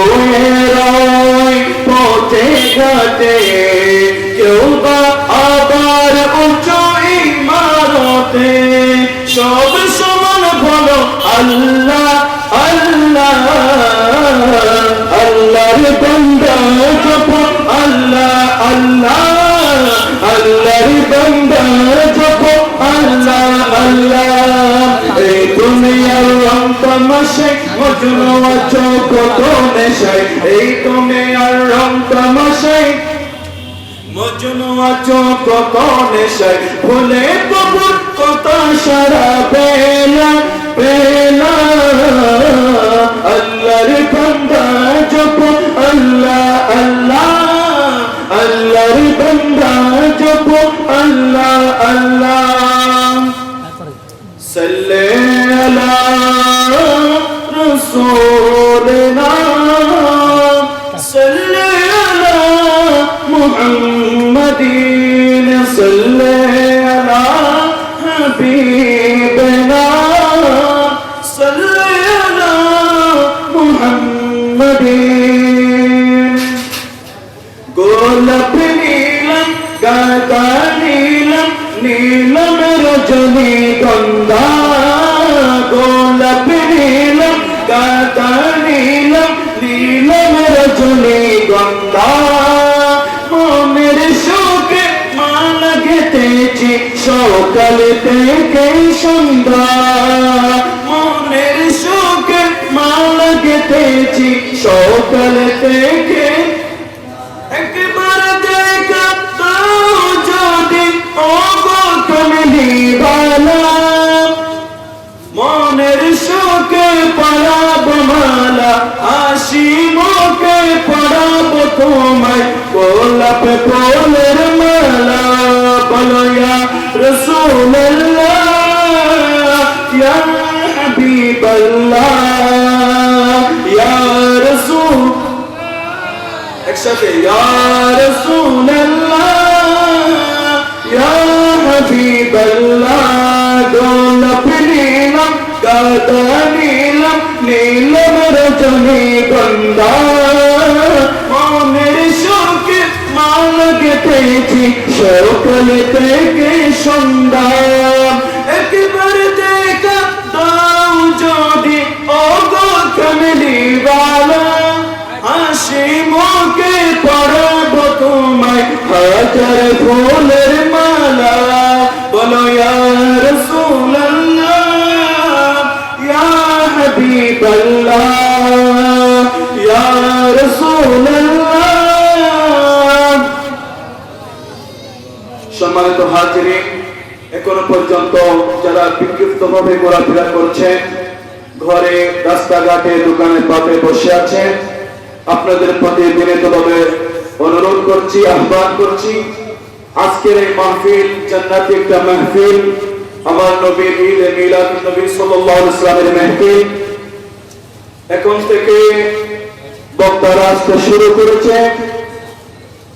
শুয়ে রয় পথে ঘাটে, কেউ বা আবার উঁচু ইমারতে। সব সমান বলো আল্লাহ আল্লাহ, আল্লাহর বান্দা জপো আল্লাহ আল্লাহ, আল্লাহর বান্দা জপো আল্লাহ আল্লাহ। এই দুনিয়ার রং তামাশায় মজনু আছো কত নেশায়, এই দুনিয়ার রং তামাশায় মজনু আছো কত নেশায়। ভুলে প্রভুর কথা সারা বেলা বেলা, আল্লাহর বান্দা জপো আল্লাহ আল্লাহ, আল্লাহর বান্দা জপো আল্লাহ আল্লাহ। সাল্লি আলা রাসূলিনা, সাল্লি আলা মুহাম্মাদিন, সাল্লি আলা হাবিবিনা, সাল্লি আলা মুহাম্মাদিন। গোলাপ নীলম গাদা নীলম, নীলম রজনীগন্ধা, গোলাপ নীলম গাদা নীলম, নীলম রজনীগন্ধা। মনের শোকে মালা গেঁথেছি সকাল থেকে সন্ধ্যা, মনের শোকে মালা গেঁথেছি সকাল থেকে। একবার দেখা তাও যদি ওগো কমলিওয়ালা, মনের শোকে পরাব মালা, হাসি মুখে পরাব তোমায় গোলাপ ফুলের মালা। বলো ইয়া রাসূলুল্লাহ, ইয়া হাবিবাল্লাহ, ইয়া রাসূল, একসাথে ইয়া রাসূলুল্লাহ, ইয়া হাবিবাল্লাহ। গোলাপ নীলম গাদা নীলম, নীলম রজনীগন্ধা। মনের শোকে মালা গেঁথেছি সকাল থেকে সন্ধ্যা। একবার দেখা দাও যদি ওগো কমলিওয়ালা, হাসি মুখে পরাব তোমায় হাজার ফুলের মালা। বলো ইয়া রাসূলুল্লাহ, ইয়া হাবিবাল্লাহ, ইয়া রাসূলুল্লাহ। সম্মানিত হাজিরিন, এখনো পর্যন্ত যারা বিক্ষিপ্তভাবে ঘোরাফেরা করছেন, ঘরে রাস্তাঘাটে দোকানে পাতে বসে আছেন, আপনাদের প্রতি বিনীতভাবে অনুরোধ করছি, আহ্বান করছি, আজকের এই মাহফিল জান্নাতি একটা মাহফিল, আমার নবীর ঈদ মিলাদুন নবী সাল্লাল্লাহু আলাইহি ওয়াসাল্লামের মাহফিল। এখন থেকে বক্তারা আসতে শুরু করেছে,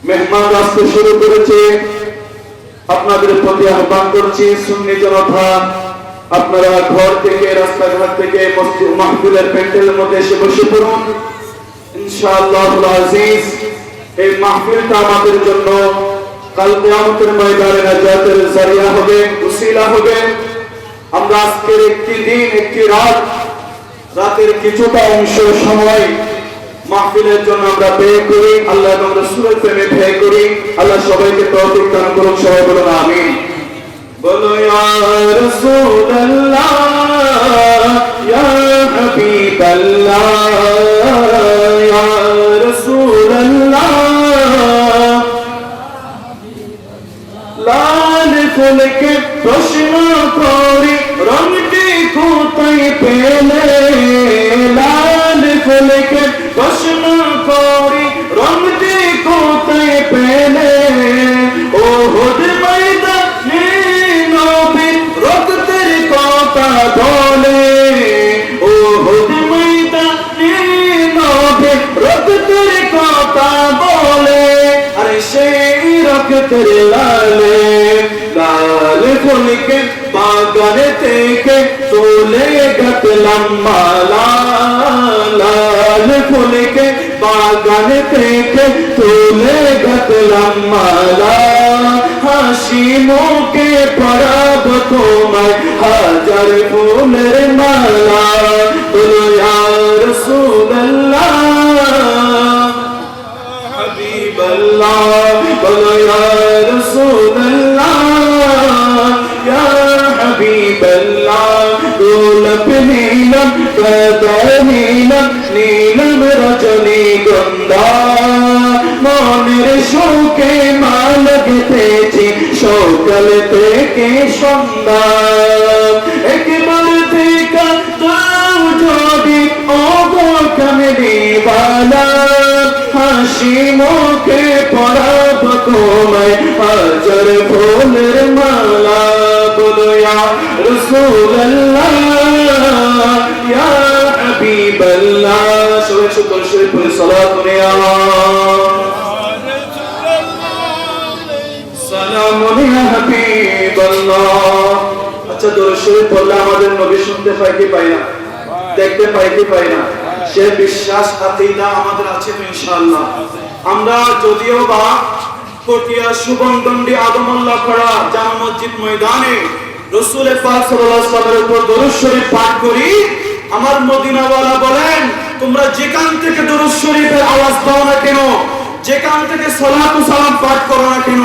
মেহমান আসতে শুরু করেছে। আপনাদের প্রতি আহ্বান করছি, সুন্নি জনতা, আপনারা ঘর থেকে রাস্তাঘাট থেকে মসজিদ মাহফিলের প্যান্ডেলের মধ্যে এসে বসে পড়ুন। ইনশাআল্লাহুল আজিজ এই মাহফিলটা আমাদের জন্য কাল কিয়ামতের ময়দানে নাজাতের জারিয়া হবে, উসিলা হবে। আমরা আজকের একটি দিন, একটি রাত, রাতের কিছুটা অংশ সময় মাহফিলের জন্য আমরা ব্যয় করি, আল্লাহ এবং রাসূলের প্রেমে ব্যয় করি। আল্লাহ সবাইকে তৌফিক দান করুন, সবাই বলুন আমিন। বলো ইয়া রাসূলুল্লাহ, ইয়া হাবিবাল্লাহ, ইয়া রাসূলুল্লাহ। লাল ফুলকে প্রশ্ন করি রংটি কোথায় পেলে, লাল ফুলকে প্রশ্ন করি রংটি কোথায় পেলে। ওহুদ ময়দানে নবী রক্তের কথা বলে, ওহুদ ময়দানে নবী রক্তের কথা বলে। আরে সেই রক্তের লালে, লাল ফুলকে বাগানে থেকে তুলে গেলাম মালা, লাল ফুলকে বাগান থেকে তুলে গাতলাম মালা, হাসি মুখে পরাব তোমায় হাজার ফুলের মালা। বলো ইয়া রাসূলুল্লাহ হাবিবাল্লাহ, বলো ইয়া রাসূলুল্লাহ ইয়া হাবিবাল্লাহ। গোলাপ নীলম গাঁদা নীলম নীলম রজনীগন্ধা, মনের শোকে মাল গেঁথেছি সকাল থেকে সন্ধ্যা। একবার দেখা দাও যদি ওগো কামলিওয়ালা, হাসি মুখে পরাব তোমায় হাজার ফুলের মালা। বলো ইয়া রাসূলুল্লাহ ইয়া হাবিবাল্লাহ। সবাই শুকর শরীফ পড়ে সালাত নিয়া সালামুন ইয়া হাবিবাল্লাহ। আচ্ছা, দরুদ শরীফ পড়লে আমাদের নবী শুনতে পাই কি পাই না, দেখতে পাই কি পাই না? সে বিশ্বাস আকীদা আমাদের আছে তো ইনশাআল্লাহ। আমরা যদিও বা পটিয়া সুবনদন্ডি আদমুল্লাহ পাড়া জামা মসজিদ ময়দানে রাসূল পাক সাল্লাল্লাহু আলাইহি ওয়াসাল্লামের উপর দরুদ শরীফ পাঠ করি, আমার মদিনাওয়ালা বলেন তোমরা যেখান থেকে দরুদ শরীফের আওয়াজ দাও না কেন, যেখান থেকে সালাত ও সালাম পাঠ করো না কেন,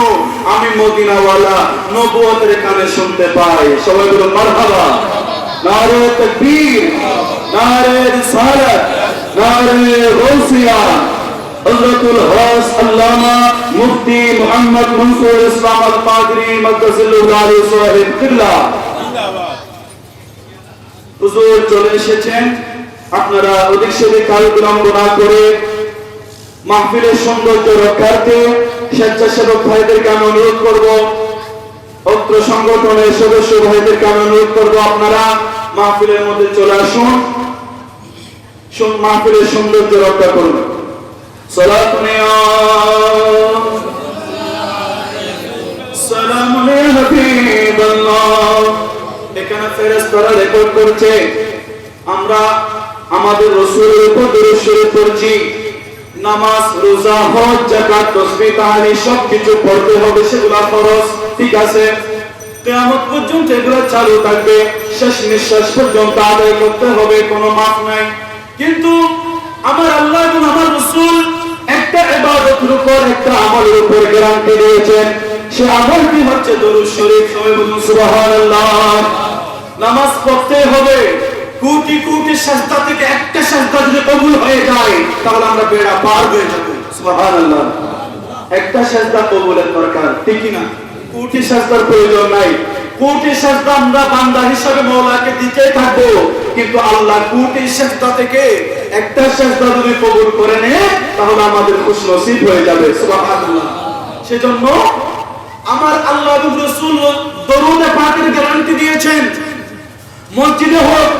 আমি মদিনাওয়ালা নবুয়তের কানে শুনতে পাই। সবাই বলুন মারহাবা। নারে তাকবীর, নারে রিসালাত, নারে গাউসিয়া। হযরতুল হাস আল্লামা মুফতি মুহাম্মদ মনসুর ইসলাম আল কাদরি মাদ্দাসাল্লাহু আলাইহি সাহেব কিবলা হুজুর চলে এসেছেন। আপনারা অধিক সেদিক কাল বিলম্ব না করে মাহফিলের সৌন্দর্য রক্ষার্থে স্বেচ্ছাসেবক ভাইদেরকে আমি অনুরোধ করব, অত্র সংগঠনের সদস্য ভাইদেরকে আমি অনুরোধ করব, আপনারা মাহফিলের মধ্যে চলে আসুন, মাহফিলের সৌন্দর্য রক্ষা করুন। সালাত নিয়া সালামুন ইয়া হাবিবাল্লাহ। এখানে ফেরেশতারা রেকর্ড করছে আমরা আমাদের রাসূলের উপর দরুদ শরীফ পড়ছি। নামাজ, রোজা, হজ, যাকাত, তাসবিহ, তাহলিল সব কিছু পড়তে হবে, সেগুলো ফরজ, ঠিক আছে। কিয়ামত পর্যন্ত এগুলো চালু থাকবে, শেষ নিঃশ্বাস পর্যন্ত আদায় করতে হবে, কোনো মাফ নাই। কিন্তু আমার আল্লাহ এবং আমার রাসূল একটা ইবাদতের উপর, একটা আমলের উপর গ্যারান্টি দিয়েছেন, সে আমলটি হচ্ছে দরুদ শরীফ। সবাই বলুন সুবহানাল্লাহ। নামাজ পড়তে হবে, কোটি কোটি সাজদা থেকে একটা সাজদা যদি কবুল হয়ে যায় তাহলে আমরা বেড়া পার হয়ে যাব। সুবহানাল্লাহ। একটা সাজদা কবুলের দরকার, ঠিক কি না? কোটি সাজদার প্রয়োজন নাই। কোটি সাজদা আমরা বান্দা হিসাবে মওলাকে দিতেই থাকবো, কিন্তু আল্লাহ কোটি সাজদা থেকে একটা সাজদা যদি কবুল করে নেয় তাহলে আমাদের খুশনসিব হয়ে যাবে। সুবহানাল্লাহ। সেজন্য আমার আল্লাহ এবং রাসূল দরুদ পাকের গ্যারান্টি দিয়েছেন। মসজিদে হোক,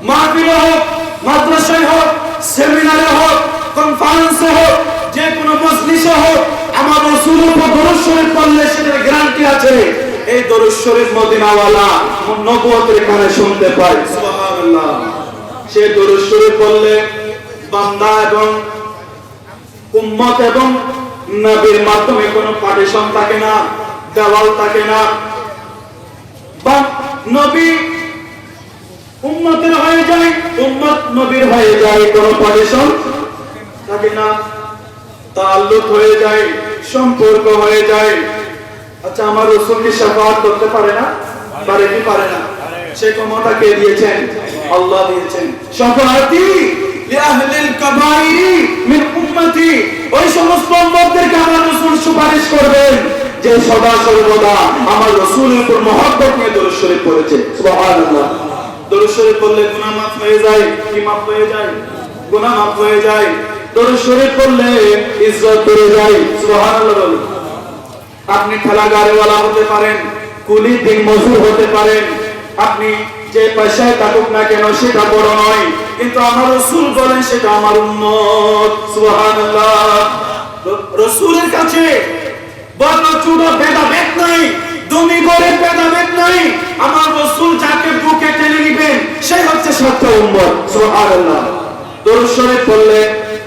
মাহফিলে হোক, মাদ্রাসায় হোক, সেমিনারে হোক, কনফারেন্সে হোক, যে কোনো মজলিসে হোক, আমার রাসূলের উপর দরুদ শরীফ পড়লে সেটার গ্যারান্টি আছে। এই দরুদ শরীফ মদিনাওয়ালা নবুয়তের কানে শুনতে পায়। সুবহানাল্লাহ। সেই দরুদ শরীফ পড়লে বান্দা এবং উম্মত এবং নবীর মাধ্যমে কোনো পার্টিশন থাকে না, দেওয়াল থাকে না। বা নবী উম্মতের হয়ে যায়, উম্মত নবীর হয়ে যায়, কোনো পার্টিশন থাকে না, তাআল্লুক হয়ে যায়, সম্পর্ক হয়ে যায়। আচ্ছা, আমার রাসূল কি শাফাআত করতে পারে না? পারে কি পারে না? সেই ক্ষমতা কে দিয়েছেন? আল্লাহ দিয়েছেন। শাফাআতি লিআহলিল কাবাইরি মিন উম্মতি, ওই সমস্ত উম্মতদেরকে আমার রাসূল সুপারিশ করবেন যে সদা সর্বদা আমার রাসূলের উপর মহব্বত নিয়ে দরুদ শরীফ পড়েছে। সুবহানাল্লাহ। দরুদ শরীফ পড়লে গুনাহ মাফ হয়ে যায়। কি মাফ হয়ে যায়? গুনাহ মাফ হয়ে যায়। দরুদ শরীফ পড়লে ইজ্জত বেড়ে যায়। সুবহানাল্লাহ বলুন। আপনি ঠেলাগাড়িওয়ালা হতে পারেন, কুলি দিন মজুর হতে পারেন, আপনি যে পয়সায় থাকুক না কেন সেটা বড় নয়, কিন্তু আমার রাসূল বলেন সেটা আমার উম্মত। সুবহানাল্লাহ। রাসূলের কাছে বড় ছোট ভেদাভেদ নাই, ধনী গরিব ভেদাভেদ নাই। আমার রাসূল যাকে বুকে টেনে নেবেন সেই হচ্ছে সত্য উম্মত। সুবহানাল্লাহ। দরুদ শরীফ পড়লে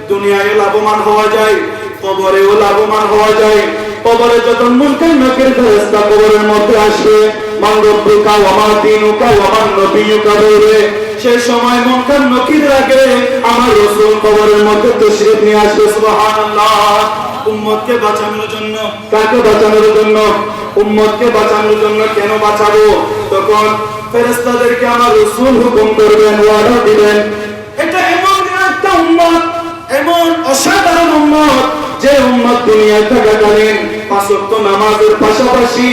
দুনিয়ায় লাভবান হওয়া যায়, কবরেও লাভবান হওয়া যায়। কবরে যখন মুনকার নাকির ফেরেশতা কবরের মধ্যে আসবে, মান রব্বুকা ওয়া মা দীনুকা ওয়া মান নবিয়্যুকা বলবে, সেই সময় মুনকার নাকির আগে আমার রাসূল কবরের মধ্যে তাশরীফ নিয়ে আসবে। সুবহানাল্লাহ। উম্মতকে বাঁচানোর জন্য, কাকে বাঁচানোর জন্য? উম্মতকে বাঁচানোর জন্য। কেন বাঁচাবো? তখন ফেরেশতাদেরকে আমার রাসূল হুকুম করবেন, ওয়াদা দিবেন, এটা এমন একটা উম্মত, এমন অসাধারণ উম্মত, যে উম্মত দুনিয়ায় থাকাকালীন পাঁচ ওয়াক্ত নামাজের পাশাপাশি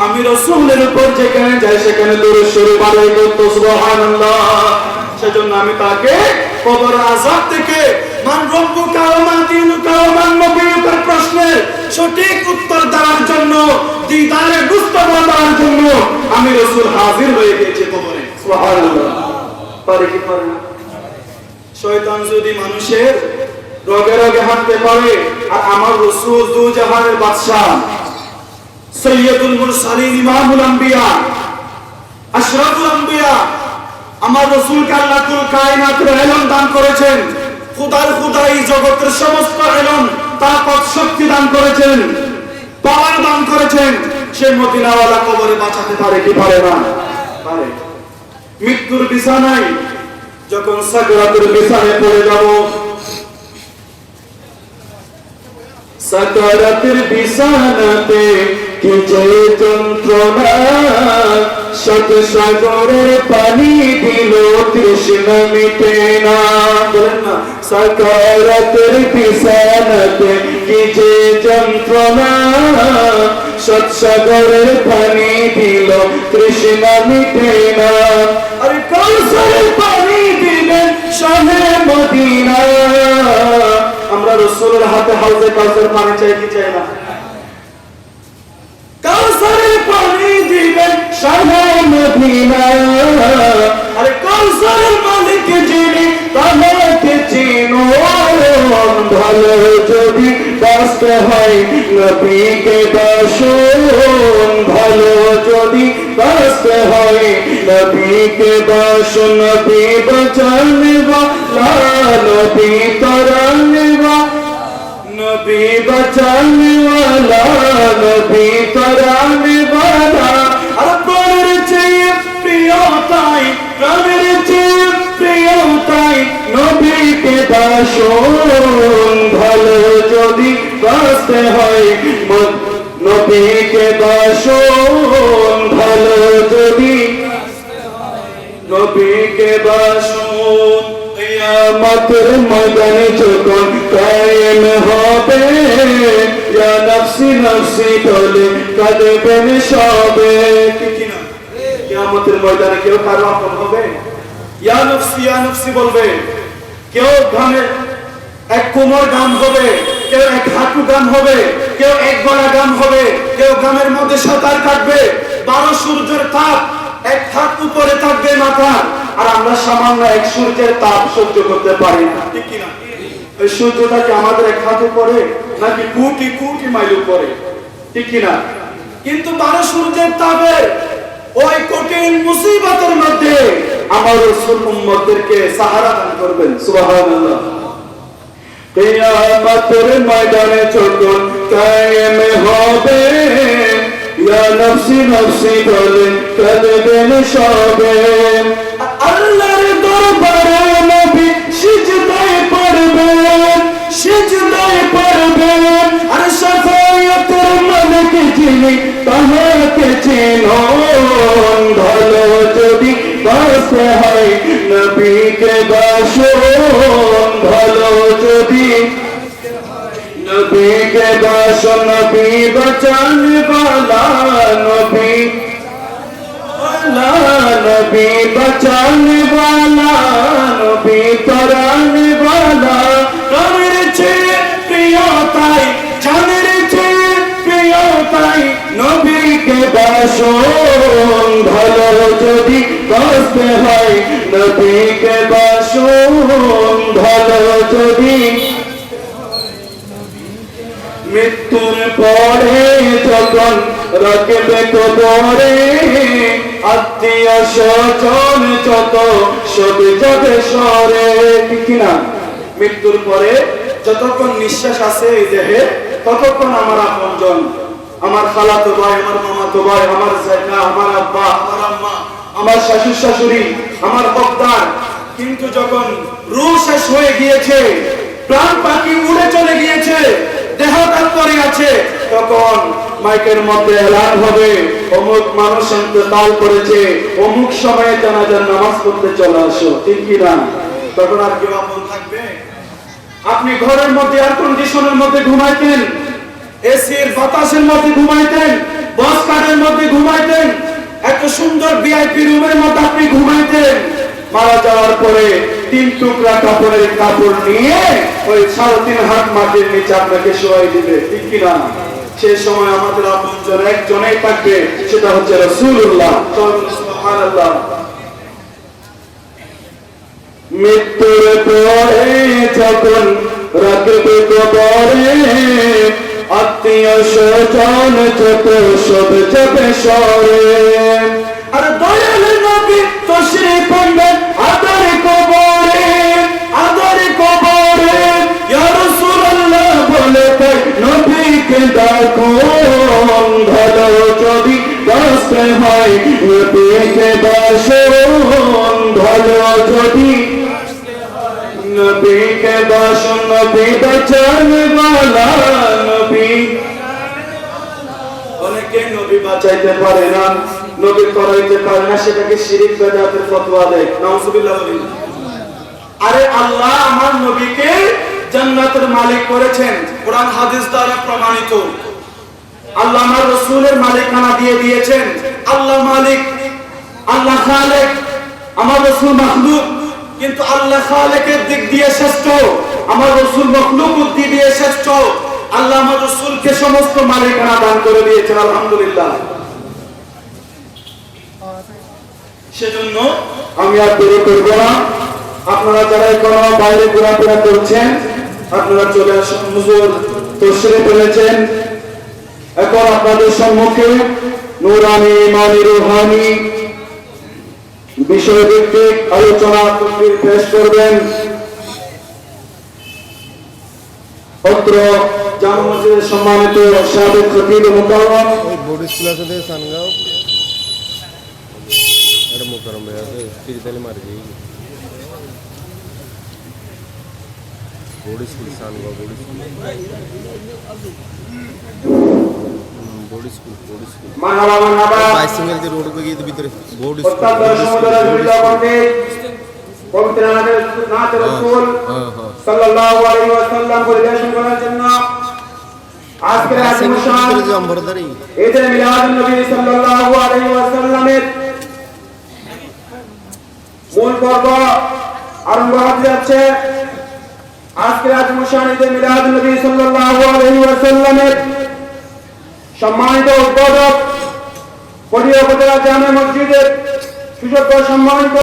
আমি রাসূলের উপর যেখানে যাই সেখানে দরুদ শরীফ আদায় করত। সুবহানাল্লাহ। সেজন্য আমি তাকে কবর আযাব থেকে মান রব্বুকা ওয়া মা দীনুকা ওয়া মান নবিয়্যুকার প্রশ্নের সঠিক উত্তর দেওয়ার জন্য, দিদারে মুস্তাফা দেওয়ার জন্য আমি রাসূল হাজির হয়ে গেছি কবরে। সুবহানাল্লাহ। পারে কি পারে না? শয়তান যদি মানুষের রগে রগে হাঁটতে পারে, আর আমার রাসূল দু জাহানের বাদশা, সৈয়দুল মুরসালিন, ইমামুল আম্বিয়া, আশরাফুল আম্বিয়া, আমার রাসূলকে আল্লাহ কুল কায়নাতের ইলম দান করেছেন, খুদার খুদাই জগতের সমস্ত ইলম, তাকত শক্তি দান করেছেন, পাওয়ার দান করেছেন। সে মদিনাওয়ালা কবরে বাঁচাতে পারে কি পারে না? পারে। মৃত্যুর বিছানায় যখন সাকরাতের বিছানায় পড়ে যাব, সাকরাতের বিছানাতে কি যে যন্ত্রণা, শত সাগরের পানি দিল তৃষ্ণা মিটে না। বলেন না, সাকরাতের বিছানাতে কি যে যন্ত্রণা, শত সাগরের পানি দিল তৃষ্ণা মিটে না। আরে কাউসারের পানি দিবেন শাহে মদিনা। আমরা রাসূলের হাতে হাউজে কাউসার পানি চাই কি চাই না? কাউসারের পানি দিবেন শাহে মদিনা। আরে কাউসারের মালিক যিনি তাকে চিনো, ভালো যদি বাঁচতে হয় নবীকে বাসুন, ভালো যদি বাঁচতে হয় নবীকে বাসুন। নবী বাঁচানে ওয়ালা, নবী তরানে ওয়ালা, নবী বাঁচানে ওয়ালা, নবী তরানে ওয়ালা। আর প্রাণের চেয়ে প্রিয় তাই, প্রাণের চেয়ে প্রিয় তাই নবীকে বাসুন, ভালো যদি বাঁচতে হয় নবীকে বাসুন, ভালো যদি নবীকে বাসুন। কিয়ামতের ময়দানে যখন কায়েম হবে, ইয়া নফসি নফসি বলে কাঁদবেন সবে। ঠিক না? কিয়ামতের ময়দানে কেউ কারো আপন হবে? ইয়া নফসি বলবে। কেউ ঘামে এক কোমর গান হবে, কেউ এক হাঁটু গান হবে, কেউ এক গলা গান হবে, কেউ গানের মধ্যে সাঁতার কাটবে। 12 সূর্যের তাপ এক হাত উপরে থাকবে মাথা, আর আমরা সামান্য এক সূর্যের তাপ সহ্য করতে পারি না। ঠিক কিনা? এই সূর্যটাকে আমাদের এক হাত উপরে নাকি কোটি কোটি মাইল উপরে? ঠিক কিনা? কিন্তু 12 সূর্যের তাপের ওই কঠিন মুসিবতের মধ্যে আমার রাসূল উম্মতদেরকে সাহারা দান করবেন। সুবহানাল্লাহ। কিয়ামতের ময়দানে যখন কায়েম হবে, ইয়া নফসি নফসি বলে কাঁদবেন সবে। আল্লাহর দরবারে নবী সিজদায় পড়বেন, সিজদায় পড়বেন। আর শাফায়াতের মালিক যিনি তাহাকে চিনুন, ভালো যদি বাঁচতে হয় নবীকে বাসুন, ভালো যদি নবীকে বাসুন। নবী বাঁচানে ওয়ালা, নবী ওয়ালা, নবী বাঁচানে ওয়ালা, নবী তরানে ওয়ালা। প্রাণের চেয়ে প্রিয় তাই, জানের চেয়ে প্রিয় তাই নবীকে বাসুন, ভালো যদি বাঁচতে হয় নবীকে বাসুন, ভালো যদি। মৃত্যুর পরে যখন রাখবে কবরে, আত্মীয় স্বজন যত সবে যাবে সরে। ঠিক কিনা? মৃত্যুর পরে যতক্ষণ নিঃশ্বাস আছে এই দেহে ততক্ষণ আমার আপনজন, আমার খালাতো ভাই, আমার মামাতো ভাই, আমার জ্যাঠা, আমার আব্বা, আমার আম্মা, আমার শাশুড়ি শাশুড়ি, আমার বক্তার। কিন্তু যখন রূহ শেষ হয়ে গিয়েছে, প্রাণ পাখি উড়ে চলে গিয়েছে, দেহ তাৎপরে আছে, তখন মাইকের মধ্যে এলান হবে, অমুক মানুষ ইন্তেকাল করেছে, অমুক সময়ে জানাজার নামাজ পড়তে চলে আসো, ঠিক কি না? তখন আর কেউ আপন থাকবে? আপনি ঘরের মধ্যে এয়ার কন্ডিশনের মধ্যে ঘুমাইতেন, এসির বাতাসের মধ্যে ঘুমাইতেন, বাস কারের মধ্যে ঘুমাইতেন, এত সুন্দর ভিআইপি রুমের মধ্যে আপনি ঘুমাইতেন। মারা যাওয়ার পরে 3 টুকরা কাপড়ের কাপড় নিয়ে ওই 3.5 হাত মাটির নিচে আপনাকে শোয়াই দিবে, ঠিক কি না? সেই সময় আমাদের আপনজন একজনেই থাকবে, সেটা হচ্ছে রাসূলুল্লাহ সুবহানাল্লাহ। মৃত্যুর পরে যখন রাখবে কবরে, আত্মীয় স্বজন যত সব যাবে সরে। আর দয়াল নবী তশরিফ আনবেন আদর কবরে, আদর কবরে। ইয়া রাসূলুল্লাহ বলে তাই নবীকে ডাকুন, ভালো যদি বাঁচতে হয় নবীকে বাসুন, ভালো যদি নবীকে বাসুন, নবী বাঁচানওয়ালা নবী। অনেকে নবী বাঁচাইতে পারে না, নবী করাইতে পারে না, সেটাকে শিরিক বেদাতের ফতোয়া দেয়, নাউজুবিল্লাহ বলেন। আরে আল্লাহ আমার নবীকে জান্নাতের মালিক করেছেন, কোরআন হাদিস দ্বারা প্রমাণিত। আল্লাহ আমার রাসূলের মালিকানা দিয়ে দিয়েছেন। আল্লাহ মালিক, আল্লাহ খালেক, আমার রাসূল মাখলুক, কিন্তু আল্লাহ খালেকের দিক দিয়ে শ্রেষ্ঠ, আমার রাসূল মাখলুক দিক দিয়ে শ্রেষ্ঠ। আল্লাহ আমার রাসূলকে সমস্ত মালিকানা দান করে দিয়েছেন, আলহামদুলিল্লাহ। সেজন্য আমি আর দেরি করব না, আপনারা যারা এখনো বাইরে ঘোরাফেরা করছেন আপনারা চলে আসুন। হুজুর তশরিফ এনেছেন, এখন আপনাদের সম্মুখে নূরানি ইমানি রুহানি বিষয়ভিত্তিক আলোচনা তকরীর পেশ করবেন অত্র জামে মসজিদের সম্মানিত সাবেক খতিব মুকাররম বোর্ড স্কুল আছে সানগাঁও, এটা মুকাররম ভাই আছে তিরিতালি মারি বোর্ড স্কুল সানগাঁও, বোর্ড স্কুল মারহাবা মারহাবা। বাইসিঙ্গেল যে রোড গিয়ে ভিতরে বোর্ড স্কুল, অত্যন্ত সমুদ্র জড়িত করতে পবিত্র নাথ রাসূল সাল্লাল্লাহু আলাইহি ওয়াসাল্লাম পরিবেশন করার জন্য আজকের অনুষ্ঠান ঈদে মিলাদুন নবী সাল্লাল্লাহু আলাইহি ওয়াসাল্লামের মূল পর্ব আরম্ভ হতে যাচ্ছে। আজকের অনুষ্ঠান ঈদে মিলাদুন নবী সাল্লাল্লাহু আলাইহি ওয়াসাল্লামের সম্মানিত উদ্বোধক পটিয়া উপজেলা জামে মসজিদের সুযোগ্য সম্মানিত